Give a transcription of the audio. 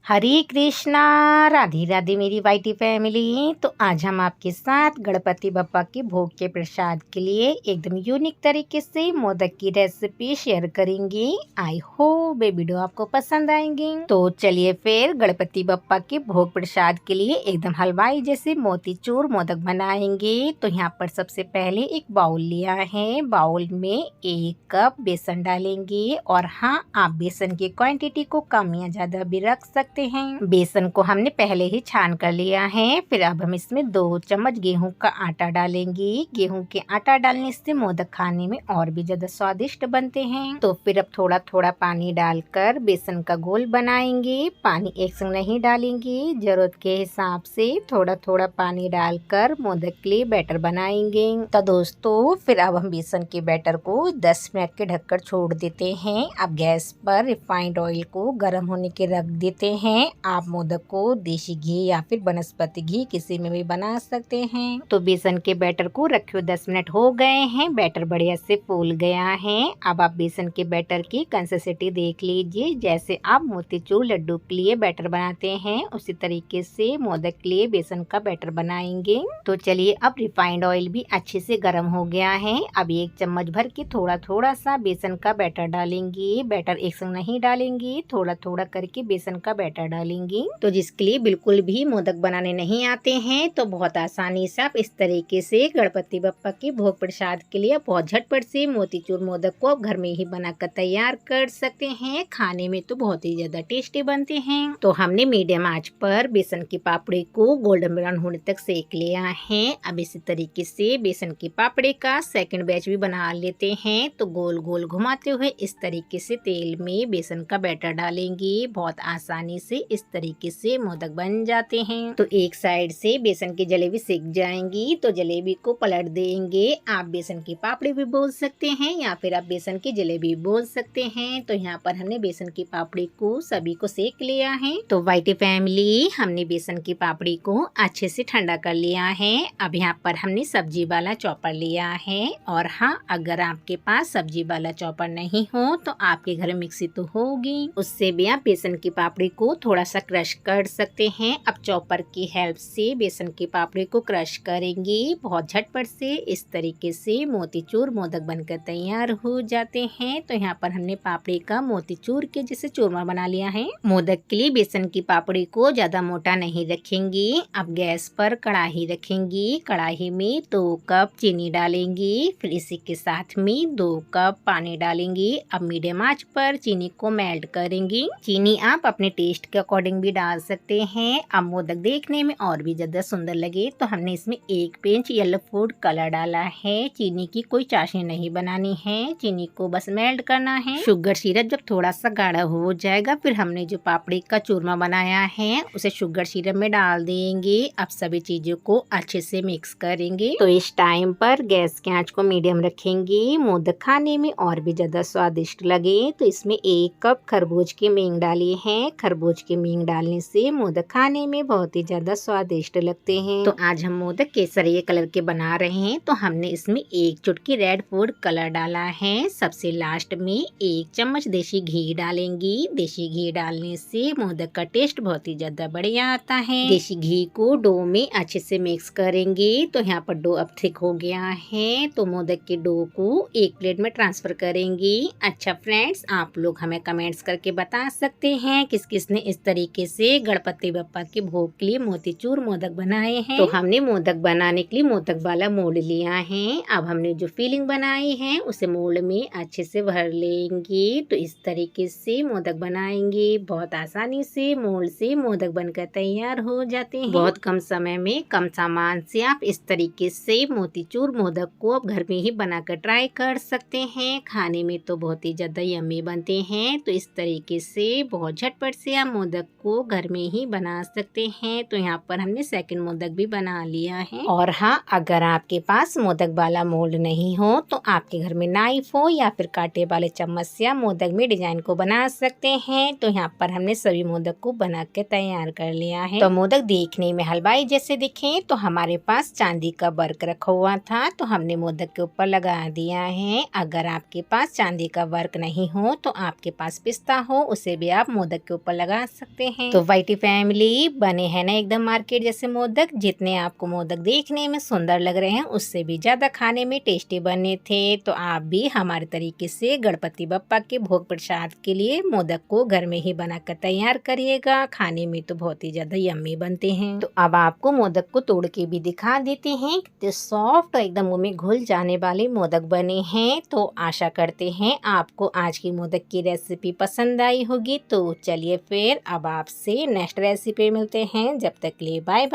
हरे कृष्णा। राधे राधे मेरी वाइटी फैमिली। तो आज हम आपके साथ गणपति बप्पा के भोग के प्रसाद के लिए एकदम यूनिक तरीके से मोदक की रेसिपी शेयर करेंगे। आई होप ये वीडियो आपको पसंद आएंगी। तो चलिए फिर गणपति बप्पा के भोग प्रसाद के लिए एकदम हलवाई जैसे मोतीचूर मोदक बनाएंगे। तो यहाँ पर सबसे पहले एक बाउल लिया है। बाउल में 1 कप बेसन डालेंगे और हाँ, आप बेसन की क्वांटिटी को कम या ज्यादा भी रख सकते हैं। बेसन को हमने पहले ही छान कर लिया है। फिर अब हम इसमें 2 चम्मच गेहूं का आटा डालेंगे। गेहूं के आटा डालने से मोदक खाने में और भी ज्यादा स्वादिष्ट बनते हैं। तो फिर अब थोड़ा थोड़ा पानी डालकर बेसन का घोल बनाएंगे। पानी एक संग नहीं डालेंगे, जरूरत के हिसाब से थोड़ा थोड़ा पानी डालकर मोदक के लिए बैटर बनाएंगे। तो दोस्तों फिर अब हम बेसन के बैटर को 10 मिनट के ढककर छोड़ देते हैं। अब गैस पर रिफाइंड ऑयल को गर्म होने के रख देते हैं। आप मोदक को देसी घी या फिर वनस्पति घी किसी में भी बना सकते हैं। तो बेसन के बैटर को रखे 10 मिनट हो गए हैं। बैटर बढ़िया से फूल गया है। अब आप बेसन के बैटर की कंसिस्टेंसी देख लीजिए। जैसे आप मोतीचूर लड्डू के लिए बैटर बनाते हैं उसी तरीके से मोदक के लिए बेसन का बैटर बनाएंगे। तो चलिए अब रिफाइंड ऑयल भी अच्छे से गर्म हो गया है। अब 1 चम्मच भर के थोड़ा थोड़ा सा बेसन का बैटर डालेंगे। बैटर एक संग नहीं डालेंगे, थोड़ा थोड़ा करके बेसन का बैटर डालेंगे। तो जिसके लिए बिल्कुल भी मोदक बनाने नहीं आते हैं तो बहुत आसानी से आप इस तरीके से गणपति बप्पा के भोग प्रसाद के लिए बहुत झटपट से मोतीचूर मोदक को आप घर में ही बनाकर तैयार कर सकते हैं। खाने में तो बहुत ही ज्यादा टेस्टी बनते हैं। तो हमने मीडियम आंच पर बेसन की पापड़ी को गोल्डन ब्राउन होने तक सेक लिया है। अब इसी तरीके से बेसन की पापड़ी का सेकंड बैच भी बना लेते हैं। तो गोल गोल घुमाते हुए इस तरीके से तेल में बेसन का बैटर डालेंगे। बहुत आसानी से इस तरीके से मोदक बन जाते हैं। तो एक साइड से बेसन की जलेबी सेक जाएंगी तो जलेबी को पलट देंगे। आप बेसन की पापड़ी भी बोल सकते हैं या फिर आप बेसन की जलेबी बोल सकते हैं। तो यहाँ पर हमने बेसन की पापड़ी को सभी को सेक लिया है। तो वाइटी फैमिली, हमने बेसन की पापड़ी को अच्छे से ठंडा कर लिया है। अब यहाँ पर हमने सब्जी वाला चॉपर लिया है। और हाँ, अगर आपके पास सब्जी वाला चॉपर नहीं हो तो आपके घर में मिक्सी तो होगी, उससे भी आप बेसन की पापड़ी को थोड़ा सा क्रश कर सकते हैं। अब चॉपर की हेल्प से बेसन की पापड़ी को क्रश करेंगे। बहुत झटपट से इस तरीके से मोतीचूर मोदक बनकर तैयार हो जाते हैं। तो यहाँ पर हमने पापड़ी का मोतीचूर के जैसे चूरमा बना लिया है। मोदक के लिए बेसन की पापड़ी को ज्यादा मोटा नहीं रखेंगे। अब गैस पर कढ़ाई रखेंगी। कढ़ाई में 2 कप चीनी डालेंगी। फिर इसी के साथ में 2 कप पानी डालेंगी। अब मीडियम आंच पर चीनी को मेल्ट करेंगी। चीनी आप अपने टेस्ट के अकॉर्डिंग भी डाल सकते हैं। अब मोदक देखने में और भी ज्यादा सुंदर लगे तो हमने इसमें 1 पिंच येलो फूड कलर डाला है। चीनी की कोई चाशनी नहीं बनानी है, चीनी को बस मेल्ट करना है। शुगर सिरप जब थोड़ा सा गाढ़ा हो जाएगा फिर हमने जो पापड़ी का चूरमा बनाया है उसे शुगर सिरप में डाल देंगे। अब सभी चीजों को अच्छे से मिक्स करेंगे। तो इस टाइम पर गैस की आंच को मीडियम रखेंगे। मोदक खाने में और भी ज्यादा स्वादिष्ट लगे तो इसमें 1 कप खरबूज की मींग डाली है। खरबूज की मींग डालने से मोदक खाने में बहुत ही ज्यादा स्वादिष्ट लगते हैं। तो आज हम मोदक केसरिया कलर के बना रहे हैं तो हमने इसमें 1 चुटकी रेड फूड कलर डाला है। सबसे लास्ट में 1 चम्मच देसी घी डालेंगी। देसी घी डालने से मोदक का टेस्ट बहुत ही ज्यादा बढ़िया आता है। देसी घी को डो में अच्छे से मिक्स करेंगे। तो यहाँ पर डो अब थिक हो गया है तो मोदक के डो को एक प्लेट में ट्रांसफर करेंगी। अच्छा फ्रेंड्स, आप लोग हमें कमेंट्स करके बता सकते हैं किस किसने इस तरीके से गणपति बप्पा के भोग के लिए मोतीचूर मोदक बनाए हैं। तो हमने मोदक बनाने के लिए मोदक वाला मोल्ड लिया है। अब हमने जो फिलिंग बनाई है उसे मोल्ड में अच्छे से भर लेंगे। तो इस तरीके से मोदक बनाएंगे। बहुत आसानी से मोल्ड से मोदक बनकर तैयार हो जाते हैं। बहुत कम समय में कम सामान से आप इस तरीके से मोतीचूर मोदक को आप घर में ही बनाकर ट्राई कर सकते हैं। खाने में तो बहुत ही ज्यादा यम्मी बनते हैं। तो इस तरीके से बहुत झटपट से आप मोदक को घर में ही बना सकते हैं। तो यहाँ पर हमने सेकंड मोदक भी बना लिया है। और हाँ, अगर आपके पास मोदक वाला मोल्ड नहीं हो तो आपके घर में नाइफ हो या फिर कांटे वाले चम्मच से आप मोदक में डिजाइन को बना सकते हैं। तो यहाँ पर हमने सभी मोदक को बना के तैयार कर लिया है। तो मोदक देखने में हलवाई जैसे दिखे तो हमारे पास चांदी का वर्क रखा हुआ था तो हमने मोदक के ऊपर लगा दिया है। अगर आपके पास चांदी का वर्क नहीं हो तो आपके पास पिस्ता हो उसे भी आप मोदक के ऊपर लगा लगा सकते हैं। तो वाइटी फैमिली बने हैं ना एकदम मार्केट जैसे मोदक। जितने आपको मोदक देखने में सुंदर लग रहे हैं उससे भी ज़्यादा खाने में टेस्टी बने थे। तो आप भी हमारे तरीके से गणपति बप्पा के भोग प्रसाद के लिए मोदक को घर में ही बनाकर तैयार करिएगा। खाने में तो बहुत ही ज़्यादा यम्मी बनते हैं। तो अब आपको मोदक को तोड़ के भी दिखा देते हैं। तो सॉफ्ट एकदम मुंह में घुल जाने वाले मोदक बने हैं। तो आशा करते हैं आपको आज की मोदक की रेसिपी पसंद आई होगी। तो चलिए फिर अब आपसे नेक्स्ट रेसिपी मिलते हैं। जब तक के लिए बाय बाय।